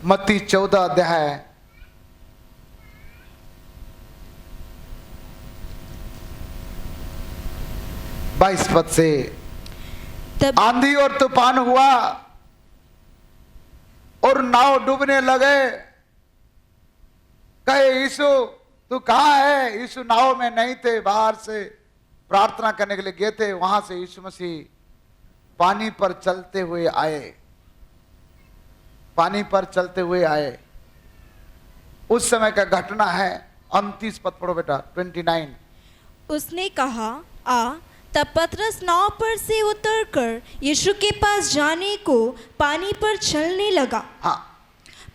मत्ती 14 अध्याय 22 पद से। तब आंधी और तूफान हुआ और नाव डूबने लगे। कहे यीशु तू कहाँ है? यीशु नाव में नहीं थे, बाहर से प्रार्थना करने के लिए गए थे। वहां से यीशु मसीह पानी पर चलते हुए आए, पानी पर चलते हुए आए। उस समय का घटना है। 29 पद पढ़ो बेटा, 29। उसने कहा आ। तब पतरस नाव पर से उतरकर यीशु के पास जाने को पानी पर चलने लगा। हाँ,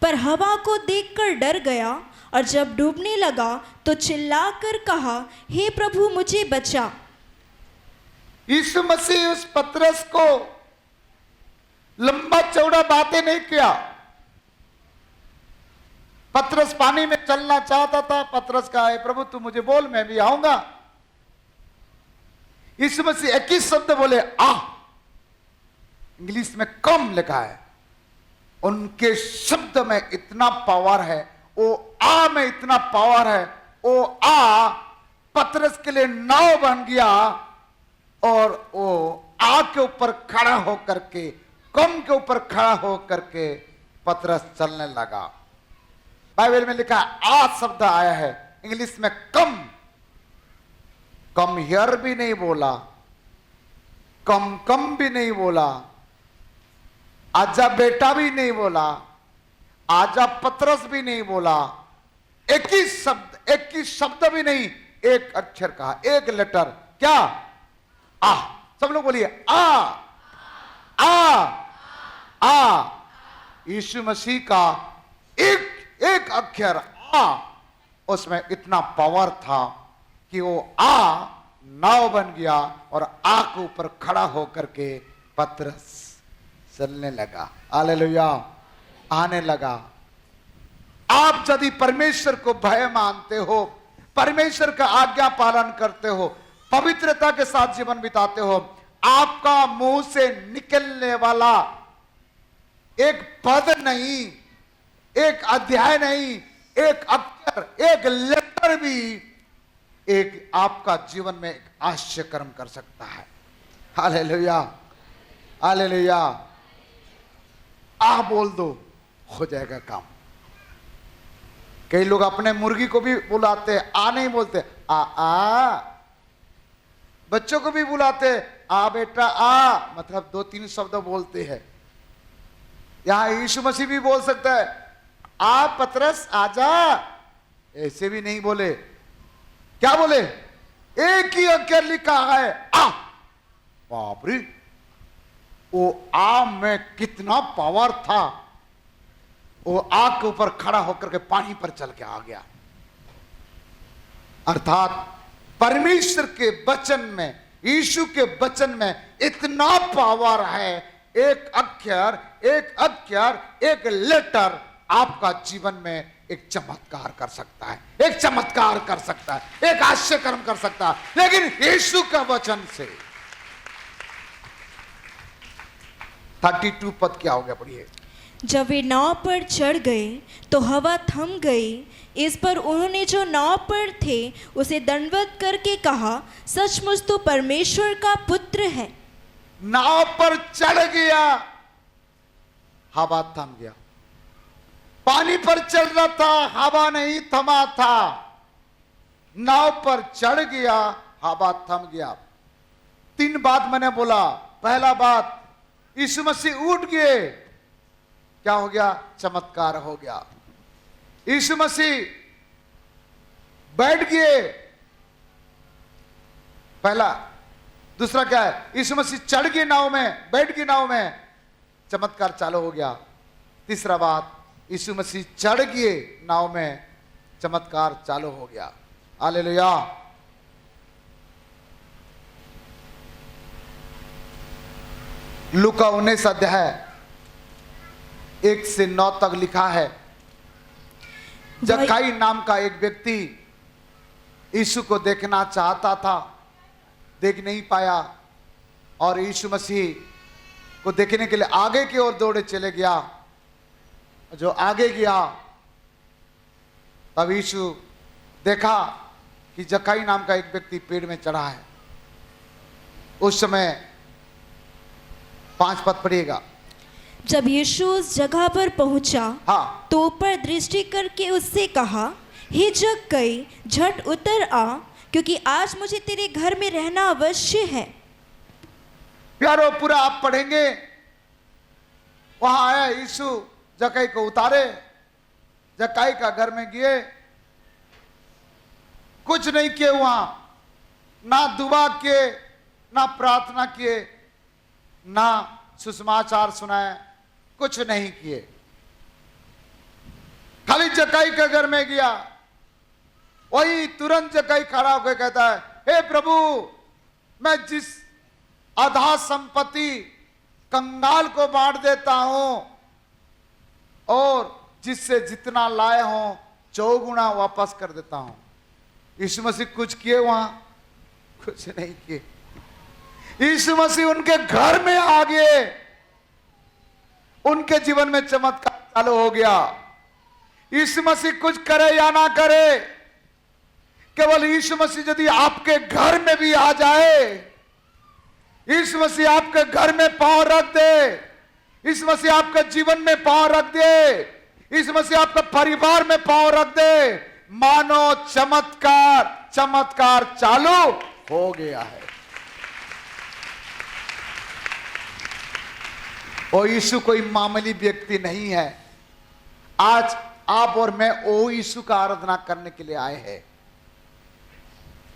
पर हवा को देखकर डर गया और जब डूबने लगा तो चिल्लाकर कहा, हे प्रभु मुझे बचा। यीशु मसीह उस पतरस को लंबा चौड़ा बातें नहीं किया। पतरस पानी में चलना चाहता था। पतरस कहा, हे प्रभु तू मुझे बोल, मैं भी आऊंगा। यीशु मसीह एक ही शब्द बोले, आ। इंग्लिश में कम लिखा है। उनके शब्द में इतना पावर है, वो आ में इतना पावर है। वो आ पतरस के लिए नाव बन गया और वो आ के ऊपर खड़ा होकर के, कम के ऊपर खड़ा होकर के पतरस चलने लगा। बाइबल में लिखा आ शब्द आया है, इंग्लिश में कम। कम हियर भी नहीं बोला, कम भी नहीं बोला, आजा बेटा भी नहीं बोला, आजा पतरस भी नहीं बोला। एक ही शब्द भी नहीं, एक अक्षर कहा, एक लेटर। क्या? आ। सब लोग बोलिए आ। आ आ। यीशु मसीह का एक अक्षर आ, उसमें इतना पावर था कि वो आ नाव बन गया और आ के ऊपर खड़ा होकर के पतरस चलने लगा। हालेलुया, आने लगा। आप यदि परमेश्वर को भय मानते हो, परमेश्वर का आज्ञा पालन करते हो, पवित्रता के साथ जीवन बिताते हो, आपका मुंह से निकलने वाला एक पद नहीं, एक अध्याय नहीं, एक अक्षर, एक लेटर भी एक आपका जीवन में एक आश्चर्य कर्म कर सकता है। Hallelujah, hallelujah. आ बोल दो, हो जाएगा काम। कई लोग अपने मुर्गी को भी बुलाते, आ नहीं बोलते, आ। बच्चों को भी बुलाते, आ बेटा आ, मतलब 2-3 शब्द बोलते हैं। यहां यीशु मसीह भी बोल सकता है, आ पतरस आजा। ऐसे भी नहीं बोले। क्या बोले? एक ही अक्षर लिखा है, आ। बाप रे, वो आ में कितना पावर था। वो आ के ऊपर खड़ा होकर के पानी पर चल के आ गया। अर्थात परमेश्वर के वचन में, यीशु के वचन में इतना पावर है। एक अक्षर, एक लेटर आपका जीवन में एक चमत्कार कर सकता है, एक चमत्कार कर सकता है, एक आश्चर्य कर्म कर सकता है। लेकिन यीशु का वचन से 32 पद क्या हो गया, पढ़िए। जब वे नाव पर चढ़ गए तो हवा थम गई। इस पर उन्होंने जो नाव पर थे उसे दंडवत करके कहा, सचमुच तो परमेश्वर का पुत्र है। नाव पर चढ़ गया, हवा थम गया। पानी पर चल रहा था, हवा नहीं थमा था। नाव पर चढ़ गया, हवा थम गया। 3 बात मैंने बोला। पहला बात, यीशु मसीह उठ गए। क्या हो गया? चमत्कार हो गया। यीशु मसीह बैठ गए, पहला। दूसरा क्या है? यीशु मसीह चढ़ गए नाव में, बैठ गए नाव में, चमत्कार चालू हो गया। तीसरा बात, यीशु मसीह चढ़ गए नाव में, चमत्कार चालू हो गया। हालेलुया। लूका 19 अध्याय 1 से 9 तक लिखा है। जक्काई नाम का एक व्यक्ति यीशु को देखना चाहता था, देख नहीं पाया, और यीशु मसीह को देखने के लिए आगे की ओर दौड़े चले गया। जो आगे गया तब यीशु देखा कि जक्कई नाम का एक व्यक्ति पेड़ में चढ़ा है। उस समय 5 पद पढ़िएगा। जब यीशु उस जगह पर पहुंचा हाँ, तो ऊपर दृष्टि करके उससे कहा, हे जक्कई, झट उतर आ, क्योंकि आज मुझे तेरे घर में रहना अवश्य है। प्यारो, पूरा आप पढ़ेंगे। वहां आया यीशु, जक्कई को उतारे, जक्कई का घर में गए, कुछ नहीं किए वहां, ना दुआ किए, ना प्रार्थना किए, ना सुसमाचार सुनाए, कुछ नहीं किए। खाली जक्कई के घर में गया। वही तुरंत जक्कई खड़ा होकर कहता है, हे प्रभु, मैं जिस आधा संपत्ति कंगाल को बांट देता हूं और जिससे जितना लाए हो 4 गुना वापस कर देता हूं। यीशु मसीह कुछ किए वहां? कुछ नहीं किए। यीशु मसीह उनके घर में आ गए, उनके जीवन में चमत्कार चालू हो गया। यीशु मसीह कुछ करे या ना करे, केवल यीशु मसीह यदि आपके घर में भी आ जाए, यीशु मसीह आपके घर में पांव रख दे, यीशु मसीह आपके जीवन में पांव रख दे, यीशु मसीह आपके परिवार में पांव रख दे, मानो चमत्कार चालू हो गया है। और यीशु कोई मामूली व्यक्ति नहीं है। आज आप और मैं ओ यीशु का आराधना करने के लिए आए हैं।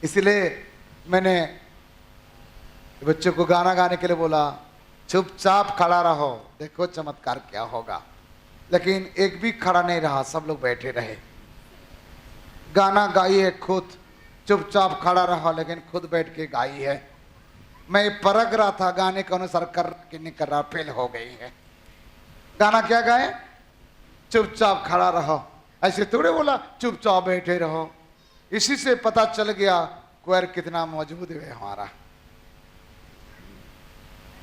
इसलिए मैंने बच्चों को गाना गाने के लिए बोला, चुपचाप खड़ा रहो, देखो चमत्कार क्या होगा। लेकिन एक भी खड़ा नहीं रहा, सब लोग बैठे रहे। गाना गाइए खुद, चुपचाप खड़ा रहा, लेकिन खुद बैठ के गाई है। मैं परख रहा था गाने के अनुसार कर कि नहीं कर रहा, फेल हो गई है। गाना क्या गाए? चुपचाप खड़ा रहो। ऐसे थोड़े बोला चुपचाप बैठे रहो। इसी से पता चल गया क्वायर कितना मजबूत है हमारा।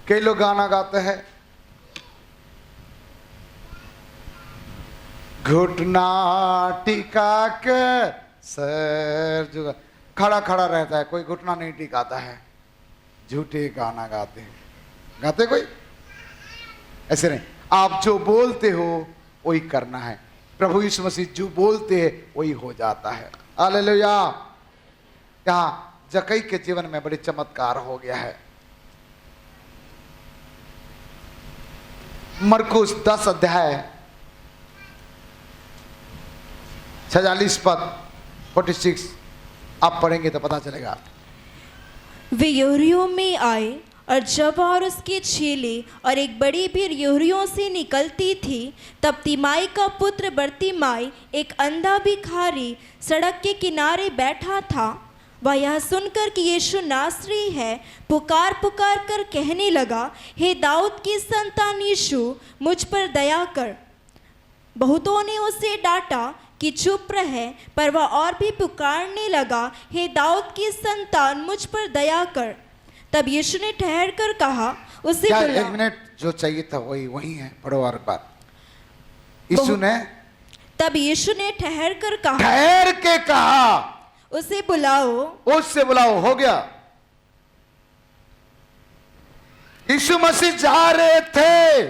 कई लोग गाना गाते हैं, घुटना टिका के सर झुका, खड़ा खड़ा रहता है, कोई घुटना नहीं टिकाता है। झूठे गाना गाते हैं। गाते कोई? ऐसे नहीं। आप जो बोलते हो वही करना है। प्रभु यीशु मसीह जो बोलते हैं वही हो जाता है। हालेलुया। यहाँ जक्कई के जीवन में बड़ी चमत्कार हो गया है। मरकुस 10 अध्याय 46 पद 46 आप पढ़ेंगे तो पता चलेगा। वे यहूदियों में आए, और जब और उसके चेले और एक बड़ी भीड़ यहूदियों से निकलती थी, तब तिमाई का पुत्र बरतिमाई, एक अंधा भिखारी, सड़क के किनारे बैठा था। वह यह सुनकर कि यीशु नासरी है, पुकार पुकार कर कहने लगा, हे दाऊद की संतान यीशु, मुझ पर दया कर। बहुतों ने उसे डांटा कि चुप रहे, पर वह और भी पुकारने लगा, हे दाऊद की संतान, मुझ पर दया कर। तब यीशु ने ठहर कर कहा, उसे क्या बुला। 1 मिनट जो चाहिए था वही है, पढ़ो और बात। यीशु ने तब यीशु ने ठहर कर कहा, ठहर के कहा, उसे बुलाओ। उससे बुलाओ। हो गया। यीशु मसीह जा रहे थे,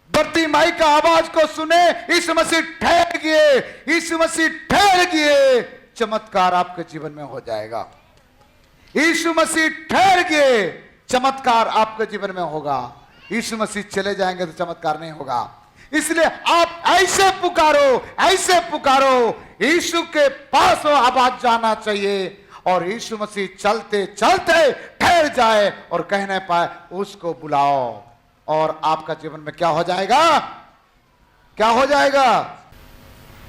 बरतिमाई का आवाज को सुने, यीशु मसीह ठहर गए। यीशु मसीह ठहर गए, चमत्कार आपके जीवन में हो जाएगा। यीशु मसीह ठहर गए, चमत्कार आपके जीवन में होगा। यीशु मसीह चले जाएंगे तो चमत्कार नहीं होगा। इसलिए आप ऐसे पुकारो, ऐसे पुकारो। यीशु के पास वो आवाज जाना चाहिए, और यीशु मसीह चलते चलते ठहर जाए और कहने पाए, उसको बुलाओ, और आपका जीवन में क्या हो जाएगा? क्या हो जाएगा?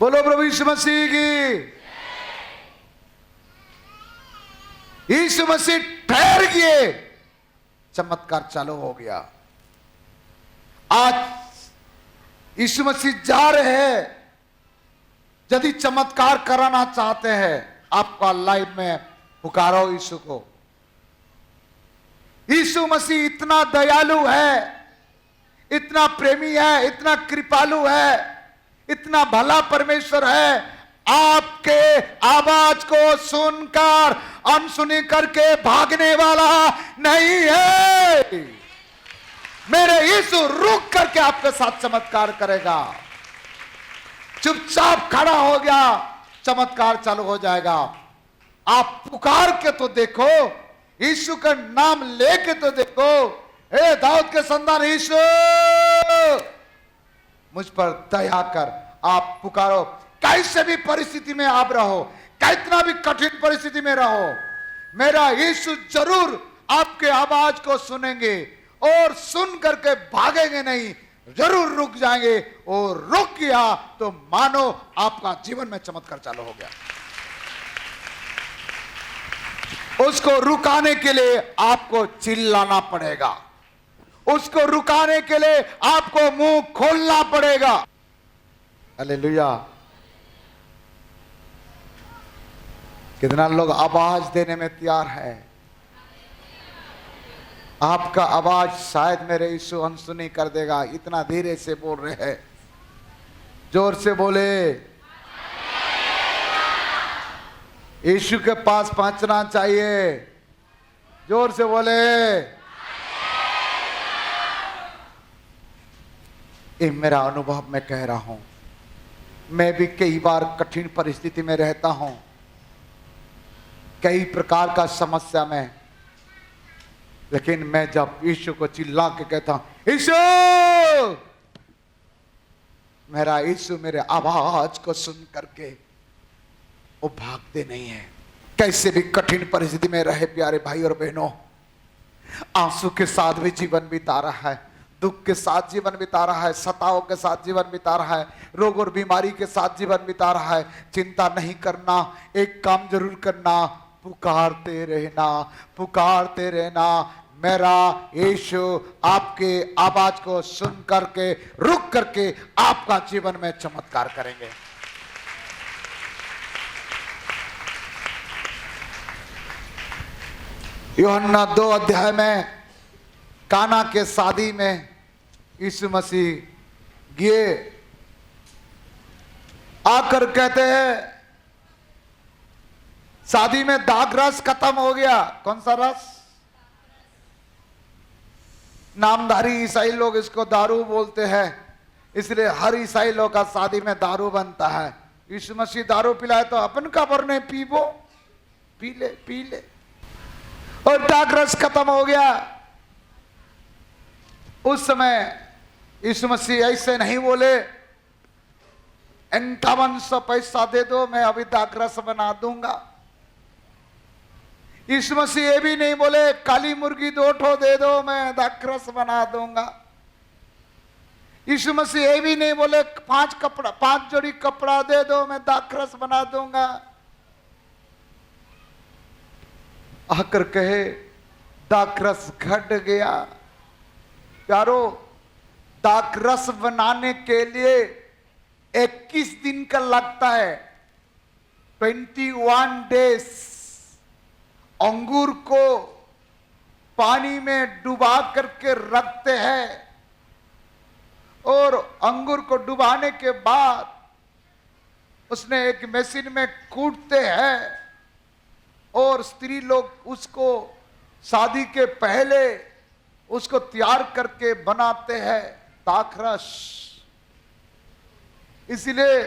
बोलो प्रभु यीशु मसीह की। यीशु मसीह ठहर गए, चमत्कार चालू हो गया। आज यीशु मसीह जा रहे हैं। यदि चमत्कार कराना चाहते हैं आपका लाइफ में, पुकारो यीशु को। यीशु मसीह इतना दयालु है, इतना प्रेमी है, इतना कृपालु है, इतना भला परमेश्वर है, आपके आवाज को सुनकर अनसुनी करके भागने वाला नहीं है। मेरे यीशु रुक करके आपके साथ चमत्कार करेगा। चुपचाप खड़ा हो गया, चमत्कार चालू हो जाएगा। आप पुकार के तो देखो, यीशु का नाम लेके तो देखो। हे दाऊद के संतान यीशु, मुझ पर दया कर। आप पुकारो, कैसे भी परिस्थिति में आप रहो, कितना भी कठिन परिस्थिति में रहो, मेरा यीशु जरूर आपके आवाज को सुनेंगे और सुन करके भागेंगे नहीं, जरूर रुक जाएंगे। और रुक गया तो मानो आपका जीवन में चमत्कार चालू हो गया। उसको रुकाने के लिए आपको चिल्लाना पड़ेगा, उसको रुकाने के लिए आपको मुंह खोलना पड़ेगा। हालेलुया। कितना लोग आवाज देने में तैयार है? आपका आवाज शायद मेरे यीशु अनसुनी कर देगा। इतना धीरे से बोल रहे हैं, जोर से बोले। यीशु के पास पहुंचना चाहिए, जोर से बोले। ये मेरा अनुभव मैं कह रहा हूं। मैं भी कई बार कठिन परिस्थिति में रहता हूं, कई प्रकार का समस्या में, लेकिन मैं जब यीशु को चिल्ला के कहता हूं यीशु, मेरा यीशु मेरे आवाज को सुन करके वो भागते नहीं है। कैसे भी कठिन परिस्थिति में रहे प्यारे भाई और बहनों, आंसू के साथ भी जीवन बिता रहा है, दुख के साथ जीवन बिता रहा है, सताव के साथ जीवन बिता रहा है, रोग और बीमारी के साथ जीवन बिता रहा है। चिंता नहीं करना, एक काम जरूर करना, पुकारते रहना, पुकारते रहना। मेरा यीशु आपके आवाज को सुन करके, रुक करके आपका जीवन में चमत्कार करेंगे। यूहन्ना 2 अध्याय में काना के शादी में यीशु मसीह गए, आकर कहते हैं शादी में दाग रस खत्म हो गया। कौन सा रस? नामधारी ईसाई लोग इसको दारू बोलते हैं, इसलिए हर ईसाई लोग का शादी में दारू बनता है। यीशु मसीह दारू पिलाए तो अपन का बरने पीबो, पी ले पी ले। और दाग रस खत्म हो गया। उस समय यीशु मसीह ऐसे नहीं बोले 5100 पैसा दे दो, मैं अभी दाग रस बना दूंगा। यीशु मसीह ये भी नहीं बोले काली मुर्गी 2 ठो दे दो, मैं दाग रस बना दूंगा। यीशु मसीह ये भी नहीं बोले 5 जोड़ी कपड़ा दे दो, मैं दाग रस बना दूंगा। आकर कहे दाखरस घट गया। प्यारो, दाखरस बनाने के लिए 21 दिन का लगता है, 21 डेज। अंगूर को पानी में डुबा करके रखते हैं और अंगूर को डुबाने के बाद उसने एक मशीन में कूटते हैं और स्त्री लोग उसको शादी के पहले उसको तैयार करके बनाते हैं दाखरस। इसलिए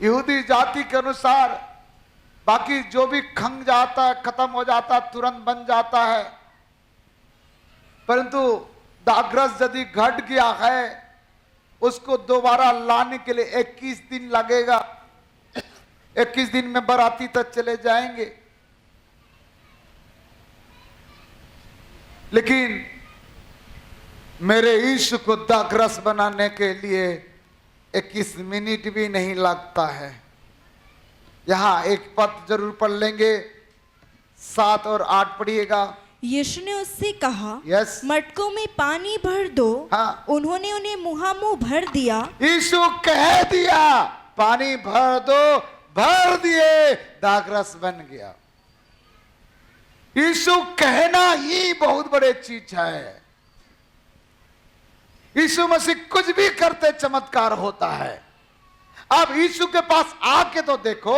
यहूदी जाति के अनुसार बाकी जो भी खंग जाता है, खत्म हो जाता है, तुरंत बन जाता है, परंतु दाखरस यदि घट गया है उसको दोबारा लाने के लिए 21 दिन लगेगा। 21 दिन में बाराती तक चले जाएंगे। लेकिन मेरे यीशु को दाखरस बनाने के लिए 21 मिनट भी नहीं लगता है। यहां एक पद जरूर पढ़ लेंगे, 7 और 8 पढ़िएगा। यीशु ने उससे कहा, यस, मटकों में पानी भर दो। हाँ। उन्होंने उन्हें मुहामुह भर दिया। यीशु कह दिया पानी भर दो, भर दिए, दाखरस बन गया। यीशु कहना ही बहुत बड़ी चीज है। यीशु मसीह कुछ भी करते चमत्कार होता है। अब यीशु के पास आके तो देखो,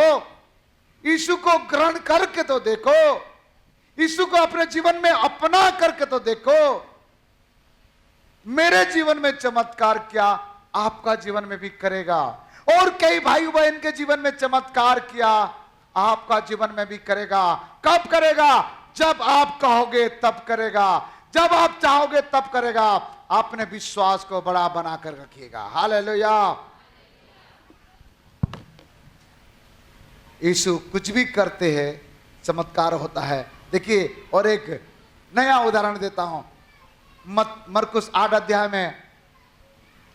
यीशु को ग्रहण करके तो देखो, यीशु को अपने जीवन में अपना करके तो देखो। मेरे जीवन में चमत्कार क्या आपका जीवन में भी करेगा, और कई भाई बहन के जीवन में चमत्कार किया आपका जीवन में भी करेगा। कब करेगा? जब आप कहोगे तब करेगा, जब आप चाहोगे तब करेगा। अपने विश्वास को बड़ा बनाकर रखिएगा। हालेलुया। यीशु कुछ भी करते हैं चमत्कार होता है। देखिए, और एक नया उदाहरण देता हूं। मरकुस 8 अध्याय में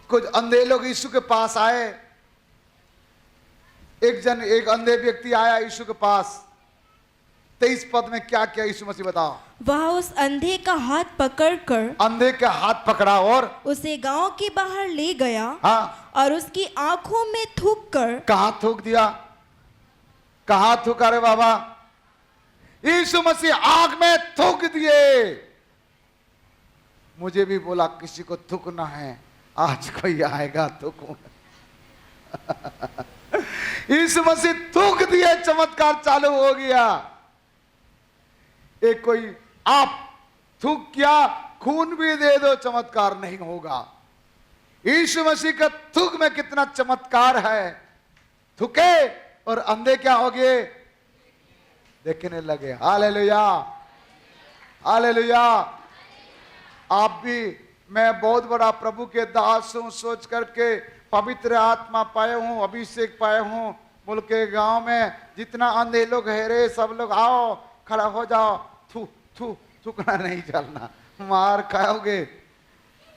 कुछ अंधे लोग यीशु के पास आए। एक अंधे व्यक्ति आया यीशु के पास। 23 पद में क्या किया यीशु मसीह बताओ। वह उस अंधे का हाथ पकड़कर, अंधे का हाथ पकड़ा और उसे गांव के बाहर ले गया। हाँ, और उसकी आंखों में थूक कर, कहां थूक दिया? कहां थूका रे बाबा? यीशु मसीह आग में थूक दिए। मुझे भी बोला किसी को थूकना है, आज कोई आएगा थूकूं। यीशु मसीह थूक दिए, चमत्कार चालू हो गया। एक कोई आप थूक किया, खून भी दे दो, चमत्कार नहीं होगा। यीशु मसीह का थूक में कितना चमत्कार है। थूके और अंधे क्या हो गए? देखने लगे। Hallelujah, hallelujah. आप भी, मैं बहुत बड़ा प्रभु के दास हूं सोच करके पवित्र आत्मा पाए हूं, अभिषेक पाए हूं। मुल्क के गांव में जितना अंधे लोग है रे, सब लोग आओ, खड़ा हो जाओ। थू थू थूकना नहीं चलना, मार खाओगे,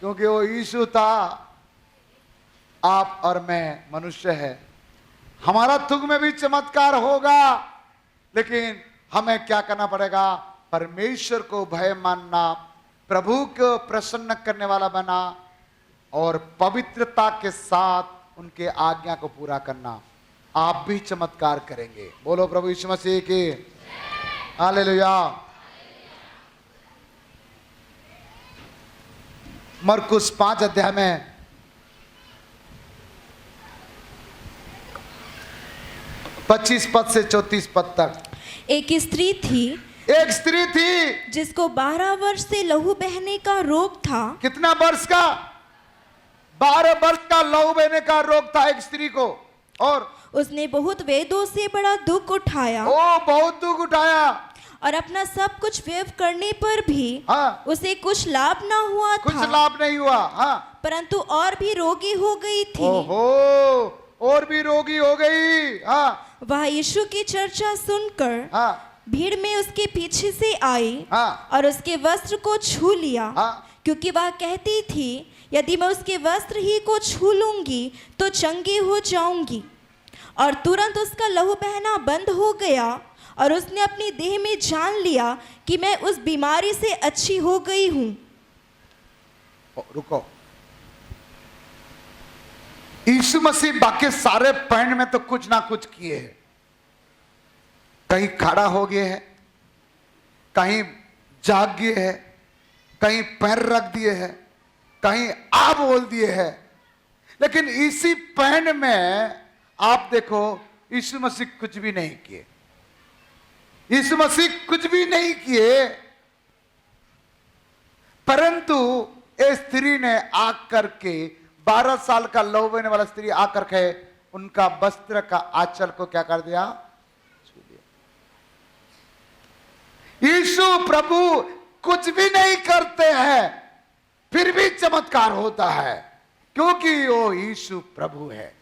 क्योंकि वो यीशु था। आप और मैं मनुष्य है, हमारा थूक में भी चमत्कार होगा, लेकिन हमें क्या करना पड़ेगा? परमेश्वर को भय मानना, प्रभु को प्रसन्न करने वाला बना, और पवित्रता के साथ उनके आज्ञा को पूरा करना। आप भी चमत्कार करेंगे। बोलो प्रभु यीशु मसीह की हालेलुया। मरकुस 5 अध्याय में 25 पद से 34 पद तक एक स्त्री थी जिसको 12 वर्ष से लहू बहने का रोग था। कितना वर्ष का? 12 वर्ष का लहू बहने का रोग था एक स्त्री को, और उसने बहुत वेदों से बड़ा दुख उठाया। बहुत दुख उठाया, और अपना सब कुछ व्यय करने पर भी हाँ, उसे कुछ लाभ ना हुआ था। कुछ लाभ नहीं हुआ। हाँ, परंतु और भी रोगी हो गई थी। और भी रोगी हो गई। हाँ, वह यीशु की चर्चा सुनकर हाँ, भीड़ में उसके पीछे से आई, हाँ, और उसके वस्त्र को छू लिया। हाँ, क्योंकि वह कहती थी, यदि मैं उसके वस्त्र ही को छू लूंगी तो चंगी हो जाऊंगी। और तुरंत उसका लहू बहना बंद हो गया, और उसने अपनी देह में जान लिया कि मैं उस बीमारी से अच्छी हो गई हूं। रुको, यीशु मसीह बाकी सारे पॉइंट में तो कुछ ना कुछ किए हैं। कहीं खड़ा हो गए हैं, कहीं जाग गए हैं, कहीं पैर रख दिए हैं, कहीं आ बोल दिए हैं। लेकिन इसी पॉइंट में आप देखो, यीशु मसीह कुछ भी नहीं किए। यीशु मसीह कुछ भी नहीं किए, परंतु इस स्त्री ने आकर के 12 साल का लहू बहने वाला स्त्री आकर के उनका वस्त्र का आंचल को क्या कर दिया? छू दिया। यीशु प्रभु कुछ भी नहीं करते हैं, फिर भी चमत्कार होता है, क्योंकि वो यीशु प्रभु है।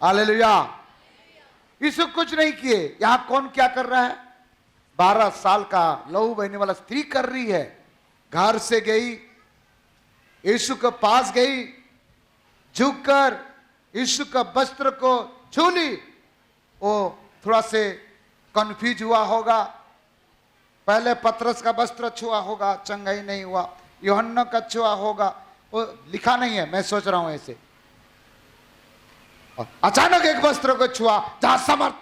हालेलुया। यीशु कुछ नहीं किए। यहां कौन क्या कर रहा है? 12 साल का लहू बहने वाला स्त्री कर रही है। घर से गई, यीशु के पास गई, झुककर यीशु का वस्त्र को छू ली। वो थोड़ा से कंफ्यूज हुआ होगा। पहले पतरस का वस्त्र छुआ होगा, चंगाई नहीं हुआ। यूहन्ना का छुआ होगा, वो लिखा नहीं है, मैं सोच रहा हूं ऐसे। अचानक एक वस्त्र को छुआ, जहां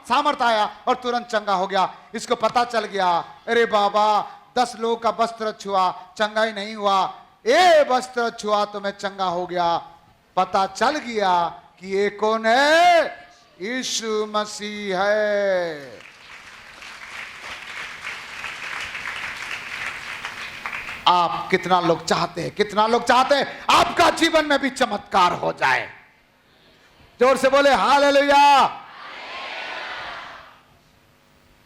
सामर्थ आया और तुरंत चंगा हो गया। इसको पता चल गया, अरे बाबा 10 लोगों का वस्त्र छुआ, चंगाई नहीं हुआ, ये वस्त्र छुआ तो मैं चंगा हो गया। पता चल गया कि ये कौन है? यीशु मसीह है। आप कितना लोग चाहते हैं, कितना लोग चाहते हैं आपका जीवन में भी चमत्कार हो जाए? जोर से बोले हालेलुया।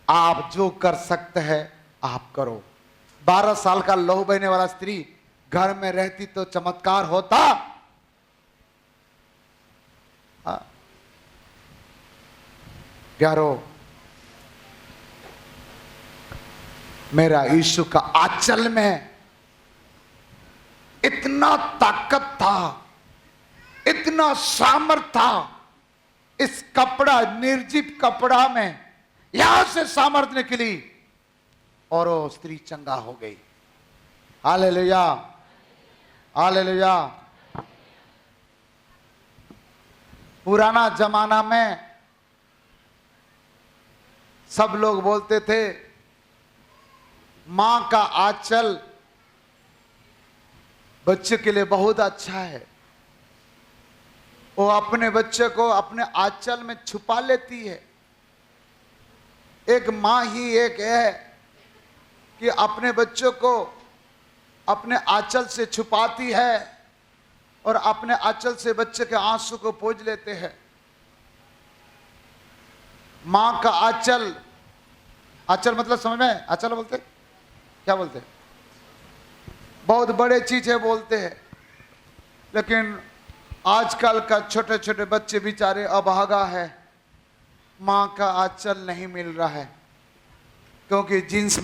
आप जो कर सकते हैं आप करो। 12 साल का लहू बहने वाला स्त्री घर में रहती तो चमत्कार होता। प्यारो, मेरा यीशु का आंचल में इतना ताकत था, इतना सामर्थ था। इस कपड़ा, निर्जीव कपड़ा में यहां से सामर्थ निकली और वो स्त्री चंगा हो गई। Hallelujah, hallelujah. पुराना जमाना में सब लोग बोलते थे मां का आंचल बच्चे के लिए बहुत अच्छा है। वो अपने बच्चे को अपने आंचल में छुपा लेती है। एक मां ही एक है कि अपने बच्चों को अपने आंचल से छुपाती है और अपने आंचल से बच्चे के आंसू को पोंछ लेते हैं। मां का आंचल, आंचल मतलब समझ में? आंचल बोलते क्या बोलते? बहुत बड़े चीजें बोलते हैं, लेकिन आजकल का छोटे छोटे बच्चे बेचारे अभागा है। मां का आंचल नहीं मिल रहा है क्योंकि जींस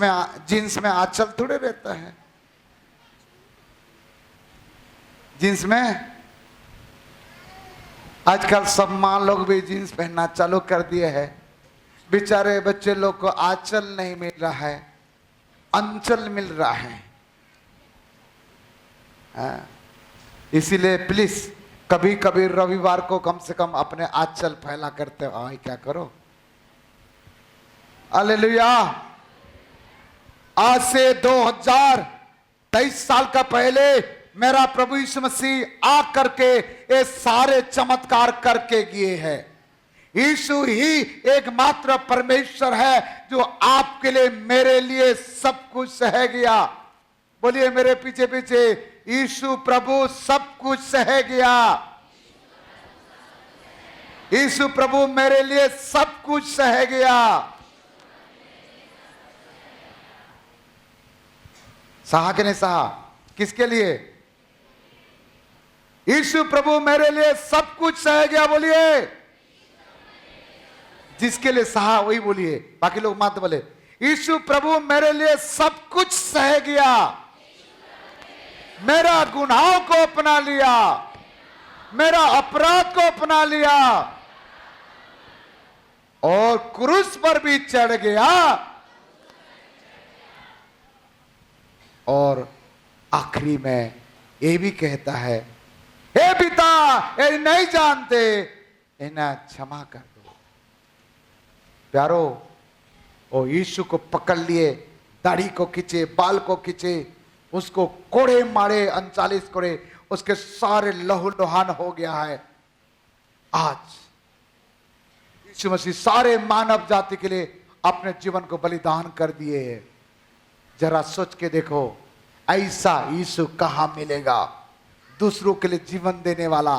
में आंचल थोड़े रहता है। जींस में आजकल सब मां लोग भी जींस पहनना चालू कर दिए हैं। बेचारे बच्चे लोग को आंचल नहीं मिल रहा है, अंचल मिल रहा है। इसीलिए प्लीज कभी कभी रविवार को कम से कम अपने आंचल फैला करते हो। क्या करो? हालेलुया। आज से 2023 साल का पहले मेरा प्रभु यीशु मसीह आ करके ये सारे चमत्कार करके गए हैं। यीशु ही एकमात्र परमेश्वर है जो आपके लिए, मेरे लिए सब कुछ सह गया। बोलिए मेरे पीछे पीछे, यीशु प्रभु सब कुछ सह गया। यीशु प्रभु मेरे लिए सब कुछ सह गया। सहा कि नहीं सहा? किसके लिए? यीशु प्रभु मेरे लिए सब कुछ सह गया। बोलिए, जिसके लिए सहा वही बोलिए, बाकी लोग मत बोले। यीशु प्रभु मेरे लिए सब कुछ सह गया, मेरा गुनाहों को अपना लिया, मेरा अपराध को अपना लिया और क्रूस पर भी चढ़ गया। और आखिरी में ये भी कहता है, हे पिता, ये नहीं जानते, इन्हें क्षमा कर दो। प्यारो, वो यीशु को पकड़ लिए, दाढ़ी को खींचे, बाल को खींचे, उसको कोड़े मारे, 39 कोड़े, उसके सारे लहू लुहान हो गया है। आज यीशु मसीह सारे मानव जाति के लिए अपने जीवन को बलिदान कर दिए है। जरा सोच के देखो, ऐसा यीशु कहां मिलेगा? दूसरों के लिए जीवन देने वाला।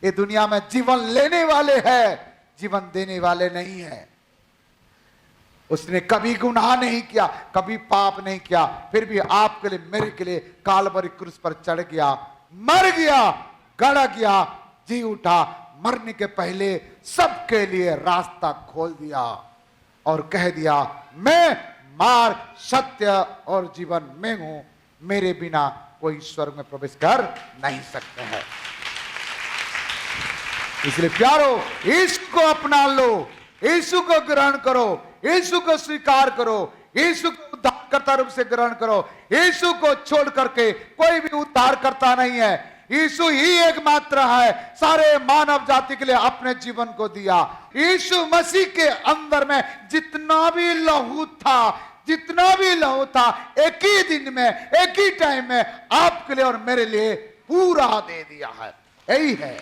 ये दुनिया में जीवन लेने वाले हैं, जीवन देने वाले नहीं है। उसने कभी गुनाह नहीं किया, कभी पाप नहीं किया, फिर भी आपके लिए, मेरे के लिए कालवरी क्रूस पर चढ़ गया, मर गया, गड़ गया, जी उठा। मरने के पहले सबके लिए रास्ता खोल दिया और कह दिया, मैं मार्ग, सत्य और जीवन में हूं, मेरे बिना कोई स्वर्ग में प्रवेश कर नहीं सकते हैं। इसलिए प्यारो, यीशु को अपना लो, यीशु को ग्रहण करो, यीशु को स्वीकार करो, यीशु को उद्धारकर्ता रूप से ग्रहण करो। यीशु को छोड़ करके कोई भी उद्धार करता नहीं है। यीशु ही एकमात्र है, सारे मानव जाति के लिए अपने जीवन को दिया। यीशु मसीह के अंदर में जितना भी लहू था, जितना भी लहू था एक ही दिन में, एक ही टाइम में आपके लिए और मेरे लिए पूरा दे दिया है। यही है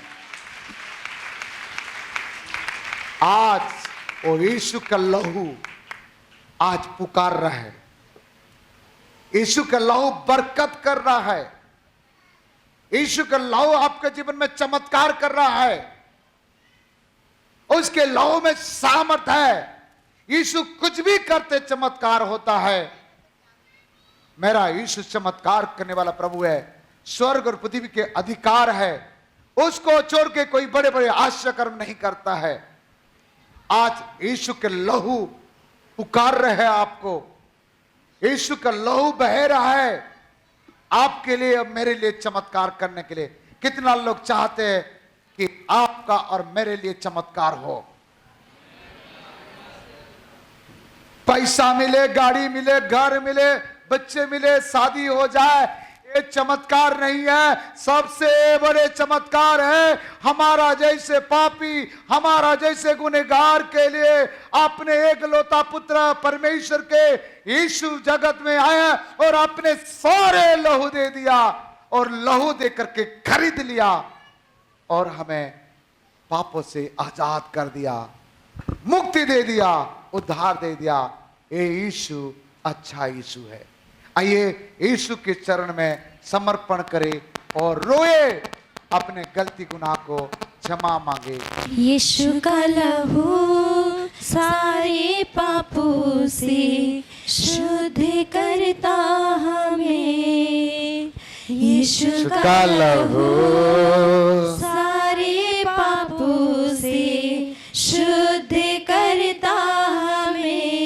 आज वो यीशु का लहू आज पुकार रहा है। यीशु का लहू बरकत कर रहा है। यीशु का लहू आपके जीवन में चमत्कार कर रहा है। उसके लहू में सामर्थ है। यीशु कुछ भी करते चमत्कार होता है। मेरा यीशु चमत्कार करने वाला प्रभु है। स्वर्ग और पृथ्वी के अधिकार है। उसको छोड़ के कोई बड़े बड़े आश्चर्य कर्म नहीं करता है। आज यीशु के लहू पुकार रहे हैं आपको। यीशु का लहू बह रहा है आपके लिए और मेरे लिए चमत्कार करने के लिए। कितना लोग चाहते हैं कि आपका और मेरे लिए चमत्कार हो। पैसा मिले, गाड़ी मिले, घर मिले, बच्चे मिले, शादी हो जाए, ये चमत्कार नहीं है। सबसे बड़े चमत्कार है हमारा जैसे पापी, हमारा जैसे गुनहगार के लिए अपने एकलौता पुत्र परमेश्वर के यीशु जगत में आया और अपने सारे लहू दे दिया और लहू दे करके खरीद लिया और हमें पापों से आजाद कर दिया, मुक्ति दे दिया, उद्धार दे दिया। ये यीशु अच्छा यीशु है। आइए यीशु के चरण में समर्पण करें और रोए, अपने गलती गुनाह को क्षमा मांगे। यीशु का लहू सारे पापों से शुद्ध करता हमें। यीशु का लहू सारे पापों से शुद्ध करता हमें।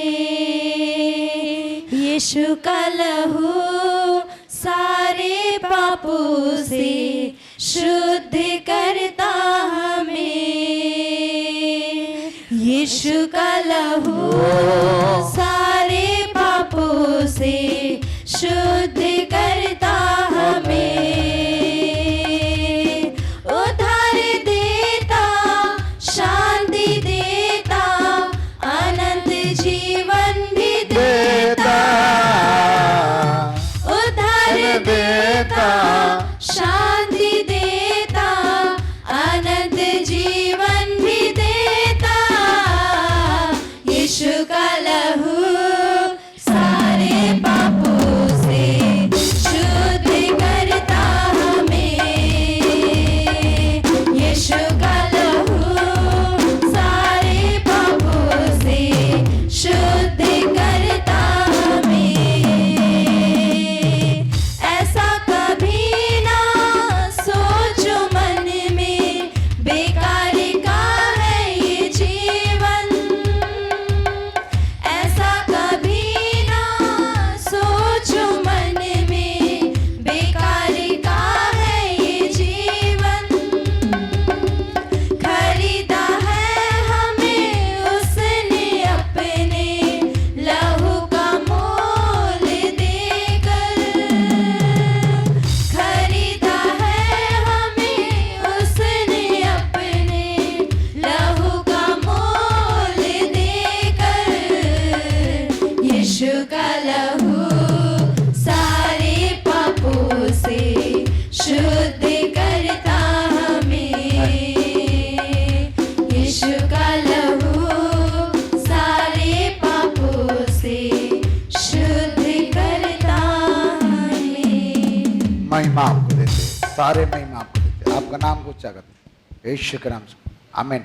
यीशु का लहू सारे पापों से शुद्ध करता हमें। यीशु का लहू सारे पापों से शुद्ध करता हमें। उद्धार देता, शांति देता, अनंत जीवन भी देता। उद्धार देता, शांति देता, अनंत जीवन भी देता। यीशु का लहू सारे पापों से शुद्ध करता हमें। यीशु का लहू सारे पापों से शुद्ध करता हमें। ऐसा कभी ना सोचो मन में, बेकार का है ये जीवन। ऐसा कभी ना सोचो मन में, बेकार का है ये जीवन। खरीदा है हमें उसने अपने लहू का मोल देकर। खरीदा है हमें उसने अपने लहू का मोल देकर। यीशु का लहू सारे पापों से शुद्ध करता हमें। यीशु का लहू सारे पापों से शुद्ध करता हमें। महिमा आपको देते, सारे महिमा आपको देते। आपका नाम को ऊंचा करते, यीशु के नाम से आमीन।